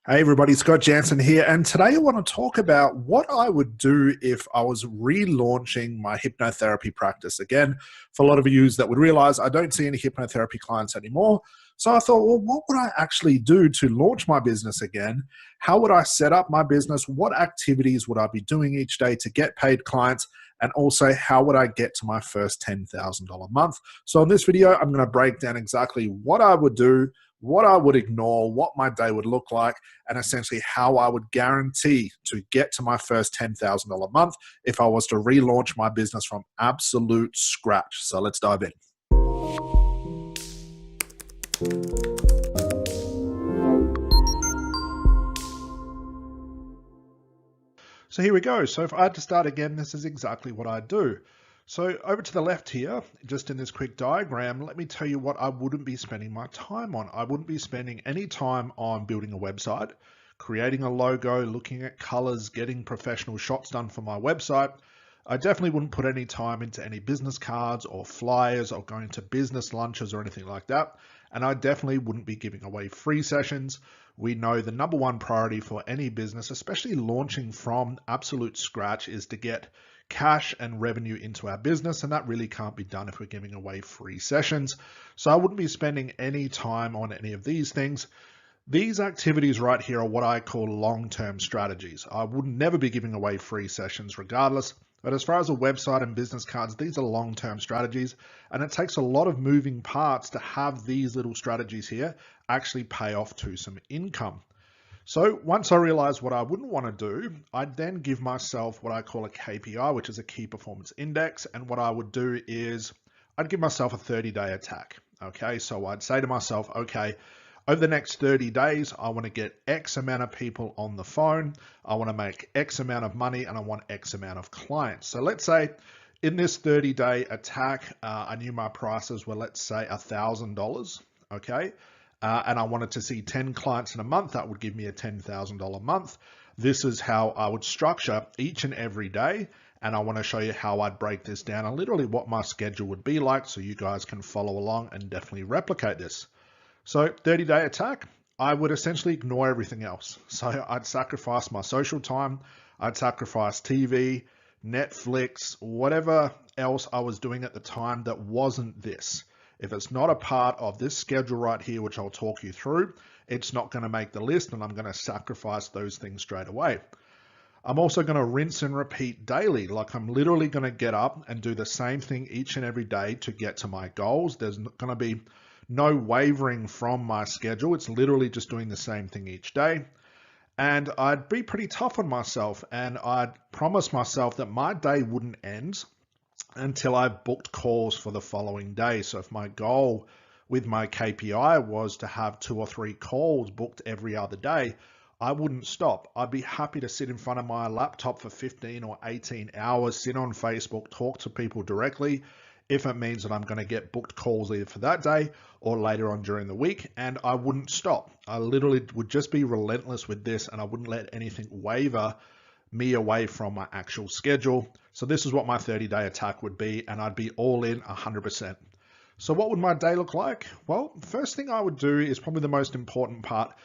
Hey everybody, Scott Jansen here, and today I want to talk about what I would do if I was relaunching my hypnotherapy practice. Again, for a lot of you that would realize I don't see any hypnotherapy clients anymore. So I thought, well, what would I actually do to launch my business again? How would I set up my business? What activities would I be doing each day to get paid clients? And also, how would I get to my first $10,000 a month? So in this video, I'm going to break down exactly what I would do, what I would ignore, what my day would look like, and essentially how I would guarantee to get to my first $10,000 a month if I was to relaunch my business from absolute scratch. So let's dive in. So here we go. So if I had to start again, this is exactly what I'd do. So over to the left here, just in this quick diagram, let me tell you what I wouldn't be spending my time on. I wouldn't be spending any time on building a website, creating a logo, looking at colors, getting professional shots done for my website. I definitely wouldn't put any time into any business cards or flyers or going to business lunches or anything like that. And I definitely wouldn't be giving away free sessions. We know the number one priority for any business, especially launching from absolute scratch, is to get cash and revenue into our business, and that really can't be done if we're giving away free sessions. So I wouldn't be spending any time on any of these things. These activities right here are what I call long-term strategies. I would never be giving away free sessions regardless. But as far as a website and business cards, these are long-term strategies, and it takes a lot of moving parts to have these little strategies here actually pay off to some income. So once I realized what I wouldn't want to do, I'd then give myself what I call a KPI, which is a key performance index. And what I would do is I'd give myself a 30-day attack. Okay, so I'd say to myself, okay, over the next 30 days, I want to get X amount of people on the phone. I want to make X amount of money, and I want X amount of clients. So let's say in this 30-day attack, I knew my prices were, let's say, $1,000. Okay. And I wanted to see 10 clients in a month. That would give me a $10,000 month. This is how I would structure each and every day. And I want to show you how I'd break this down and literally what my schedule would be like so you guys can follow along and definitely replicate this. So 30-day attack, I would essentially ignore everything else. So I'd sacrifice my social time. I'd sacrifice TV, Netflix, whatever else I was doing at the time that wasn't this. If it's not a part of this schedule right here, which I'll talk you through, it's not going to make the list, and I'm going to sacrifice those things straight away. I'm also going to rinse and repeat daily. Like I'm literally going to get up and do the same thing each and every day to get to my goals. There's going to be no wavering from my schedule. It's literally just doing the same thing each day. And I'd be pretty tough on myself, and I'd promise myself that my day wouldn't end until I booked calls for the following day. So if my goal with my KPI was to have 2 or 3 calls booked every other day, I wouldn't stop. I'd be happy to sit in front of my laptop for 15 or 18 hours, sit on Facebook, talk to people directly, if it means that I'm going to get booked calls either for that day or later on during the week, and I wouldn't stop. I literally would just be relentless with this, and I wouldn't let anything waver me away from my actual schedule. So this is what my 30-day attack would be, and I'd be all in 100%. So what would my day look like? Well, first thing I would do is probably the most important part.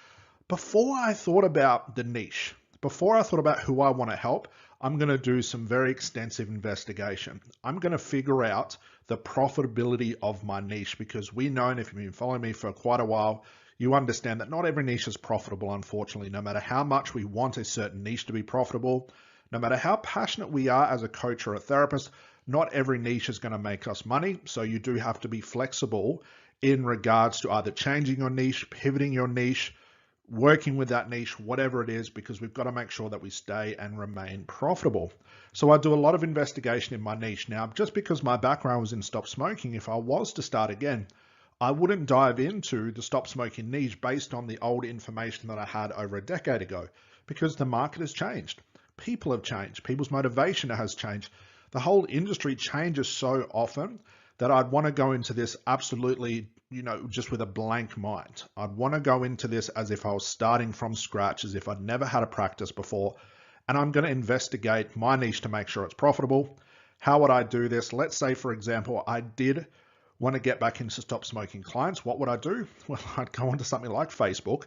Before I thought about the niche, before I thought about who I want to help, I'm going to do some very extensive investigation. I'm going to figure out the profitability of my niche, because we know, and if you've been following me for quite a while, you understand that not every niche is profitable, unfortunately. No matter how much we want a certain niche to be profitable, no matter how passionate we are as a coach or a therapist, not every niche is going to make us money. So you do have to be flexible in regards to either changing your niche, pivoting your niche, working with that niche, whatever it is, because we've got to make sure that we stay and remain profitable. So I do a lot of investigation in my niche. Now, just because my background was in stop smoking, if I was to start again, I wouldn't dive into the stop smoking niche based on the old information that I had over a decade ago, because the market has changed. People have changed. People's motivation has changed. The whole industry changes so often that I'd want to go into this absolutely, just with a blank mind. I'd want to go into this as if I was starting from scratch, as if I'd never had a practice before, and I'm going to investigate my niche to make sure it's profitable. How would I do this? Let's say, for example, I did want to get back into stop smoking clients. What would I do? Well, I'd go onto something like Facebook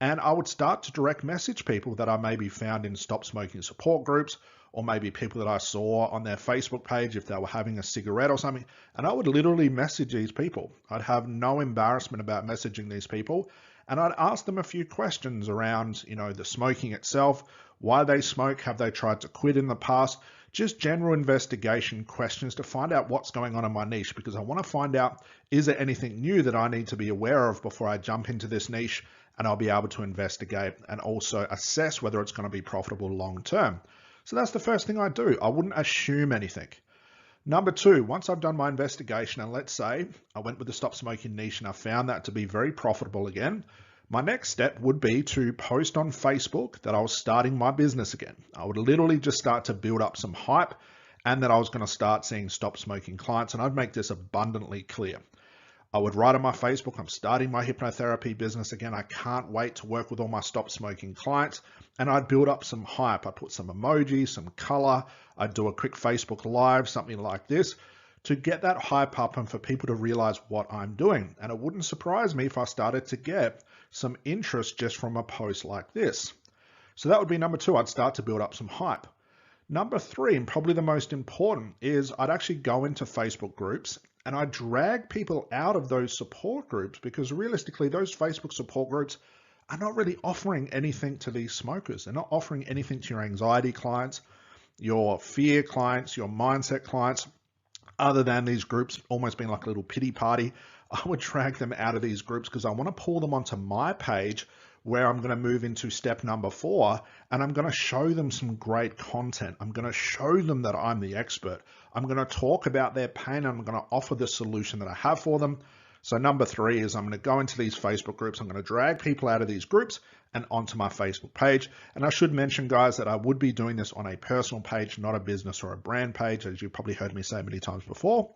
And I would start to direct message people that I maybe found in stop smoking support groups, or maybe people that I saw on their Facebook page if they were having a cigarette or something. And I would literally message these people. I'd have no embarrassment about messaging these people. And I'd ask them a few questions around, the smoking itself, why they smoke, have they tried to quit in the past, just general investigation questions to find out what's going on in my niche, because I want to find out, is there anything new that I need to be aware of before I jump into this niche, and I'll be able to investigate and also assess whether it's going to be profitable long term. So that's the first thing I do. I wouldn't assume anything. Number two, once I've done my investigation, and let's say I went with the stop smoking niche and I found that to be very profitable again, my next step would be to post on Facebook that I was starting my business again. I would literally just start to build up some hype and that I was going to start seeing stop smoking clients, and I'd make this abundantly clear. I would write on my Facebook, I'm starting my hypnotherapy business again. I can't wait to work with all my stop smoking clients. And I'd build up some hype. I'd put some emojis, some color. I'd do a quick Facebook Live, something like this, to get that hype up and for people to realize what I'm doing. And it wouldn't surprise me if I started to get some interest just from a post like this. So that would be number two. I'd start to build up some hype. Number three, and probably the most important, is I'd actually go into Facebook groups and I drag people out of those support groups, because realistically, those Facebook support groups are not really offering anything to these smokers. They're not offering anything to your anxiety clients, your fear clients, your mindset clients, other than these groups almost being like a little pity party. I would drag them out of these groups because I want to pull them onto my page, where I'm going to move into step number 4, and I'm going to show them some great content. I'm going to show them that I'm the expert. I'm going to talk about their pain, and I'm going to offer the solution that I have for them. So number 3 is I'm going to go into these Facebook groups. I'm going to drag people out of these groups and onto my Facebook page. And I should mention, guys, that I would be doing this on a personal page, not a business or a brand page, as you've probably heard me say many times before.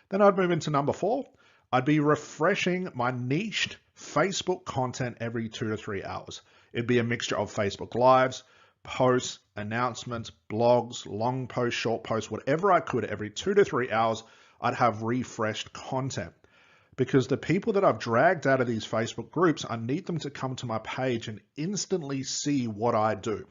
Then I'd move into number 4. I'd be refreshing my niched Facebook content every 2 to 3 hours. It'd be a mixture of Facebook Lives, posts, announcements, blogs, long posts, short posts, whatever I could. Every 2 to 3 hours, I'd have refreshed content. Because the people that I've dragged out of these Facebook groups, I need them to come to my page and instantly see what I do.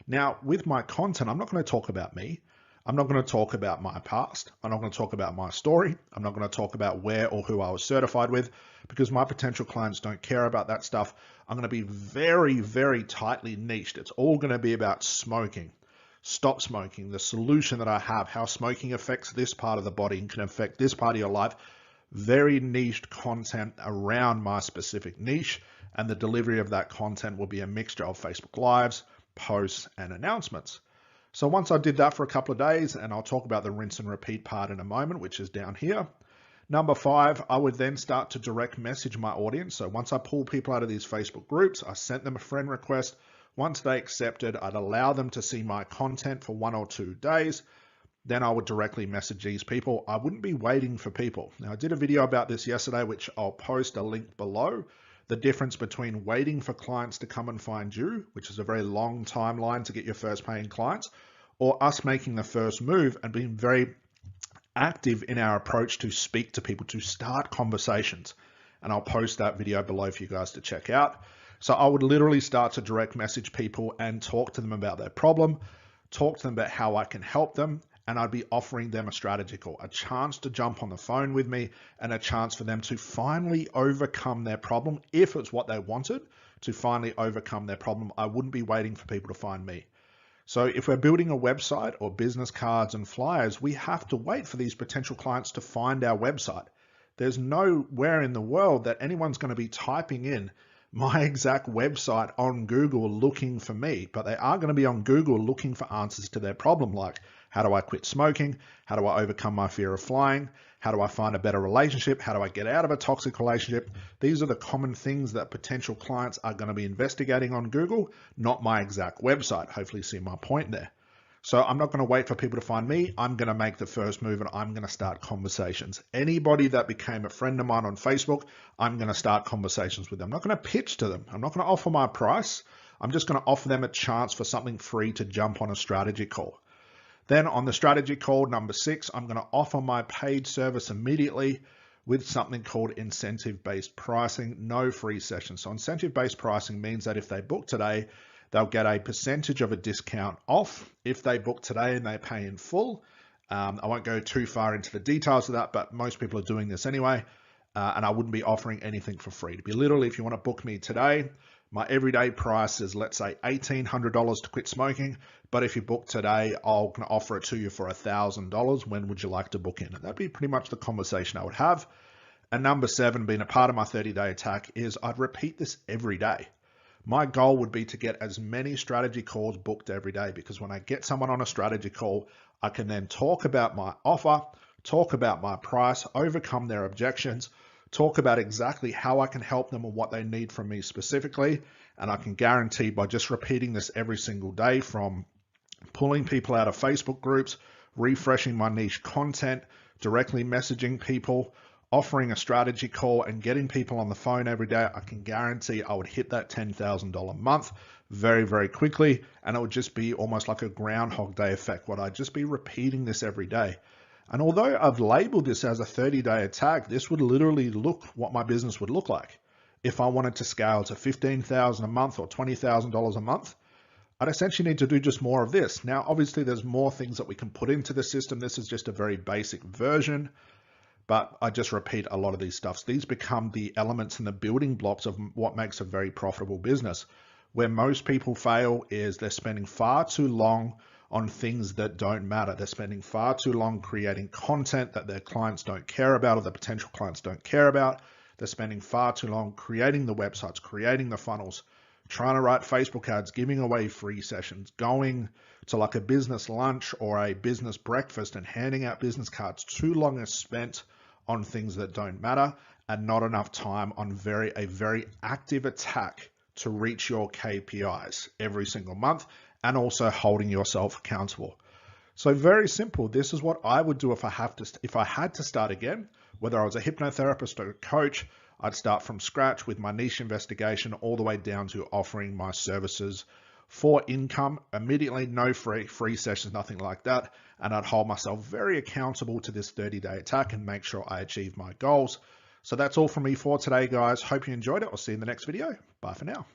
Now, with my content, I'm not going to talk about me. I'm not going to talk about my past. I'm not going to talk about my story. I'm not going to talk about where or who I was certified with, because my potential clients don't care about that stuff. I'm going to be very, very tightly niched. It's all going to be about smoking, stop smoking, the solution that I have, how smoking affects this part of the body and can affect this part of your life. Very niched content around my specific niche, and the delivery of that content will be a mixture of Facebook Lives, posts, and announcements. So once I did that for a couple of days, and I'll talk about the rinse and repeat part in a moment, which is down here. Number 5, I would then start to direct message my audience. So once I pull people out of these Facebook groups, I sent them a friend request. Once they accepted, I'd allow them to see my content for 1 or 2 days. Then I would directly message these people. I wouldn't be waiting for people. Now, I did a video about this yesterday, which I'll post a link below. The difference between waiting for clients to come and find you, which is a very long timeline to get your first paying clients, or us making the first move and being very active in our approach to speak to people, to start conversations. And I'll post that video below for you guys to check out. So I would literally start to direct message people and talk to them about their problem, talk to them about how I can help them, and I'd be offering them a strategy call, a chance to jump on the phone with me, and a chance for them to finally overcome their problem. If it's what they wanted, to finally overcome their problem. I wouldn't be waiting for people to find me. So if we're building a website or business cards and flyers, we have to wait for these potential clients to find our website. There's nowhere in the world that anyone's going to be typing in my exact website on Google looking for me, but they are going to be on Google looking for answers to their problem, like how do I quit smoking? How do I overcome my fear of flying? How do I find a better relationship? How do I get out of a toxic relationship? These are the common things that potential clients are going to be investigating on Google, not my exact website. Hopefully you see my point there. So I'm not going to wait for people to find me. I'm going to make the first move and I'm going to start conversations. Anybody that became a friend of mine on Facebook, I'm going to start conversations with them. I'm not going to pitch to them. I'm not going to offer my price. I'm just going to offer them a chance for something free to jump on a strategy call. Then on the strategy call, number 6, I'm going to offer my paid service immediately, with something called incentive-based pricing, no free sessions. So incentive-based pricing means that if they book today, they'll get a percentage of a discount off if they book today and they pay in full. I won't go too far into the details of that, but most people are doing this anyway. And I wouldn't be offering anything for free. To be literally, if you want to book me today, my everyday price is, let's say, $1,800 to quit smoking. But if you book today, I'll offer it to you for $1,000. When would you like to book in? And that'd be pretty much the conversation I would have. And number 7, being a part of my 30-day attack, is I'd repeat this every day. My goal would be to get as many strategy calls booked every day, because when I get someone on a strategy call, I can then talk about my offer, talk about my price, overcome their objections, talk about exactly how I can help them and what they need from me specifically. And I can guarantee by just repeating this every single day, from pulling people out of Facebook groups, refreshing my niche content, directly messaging people, offering a strategy call, and getting people on the phone every day, I can guarantee I would hit that $10,000 a month very, very quickly. And it would just be almost like a Groundhog Day effect, where I'd just be repeating this every day. And although I've labeled this as a 30-day attack, this would literally look what my business would look like. If I wanted to scale to $15,000 a month or $20,000 a month, I'd essentially need to do just more of this. Now, obviously, there's more things that we can put into the system. This is just a very basic version, but I just repeat a lot of these stuffs. These become the elements and the building blocks of what makes a very profitable business. Where most people fail is they're spending far too long on things that don't matter. They're spending far too long creating content that their clients don't care about, or the potential clients don't care about. They're spending far too long creating the websites, creating the funnels, trying to write Facebook ads, giving away free sessions, going to like a business lunch or a business breakfast and handing out business cards. Too long is spent on things that don't matter, and not enough time on a very active attack to reach your KPIs every single month, and also holding yourself accountable. So very simple. This is what I would do if I had to start again. Whether I was a hypnotherapist or a coach, I'd start from scratch with my niche investigation all the way down to offering my services for income immediately. No free sessions, nothing like that. And I'd hold myself very accountable to this 30-day attack and make sure I achieve my goals. So that's all from me for today, guys. Hope you enjoyed it. I'll see you in the next video. Bye for now.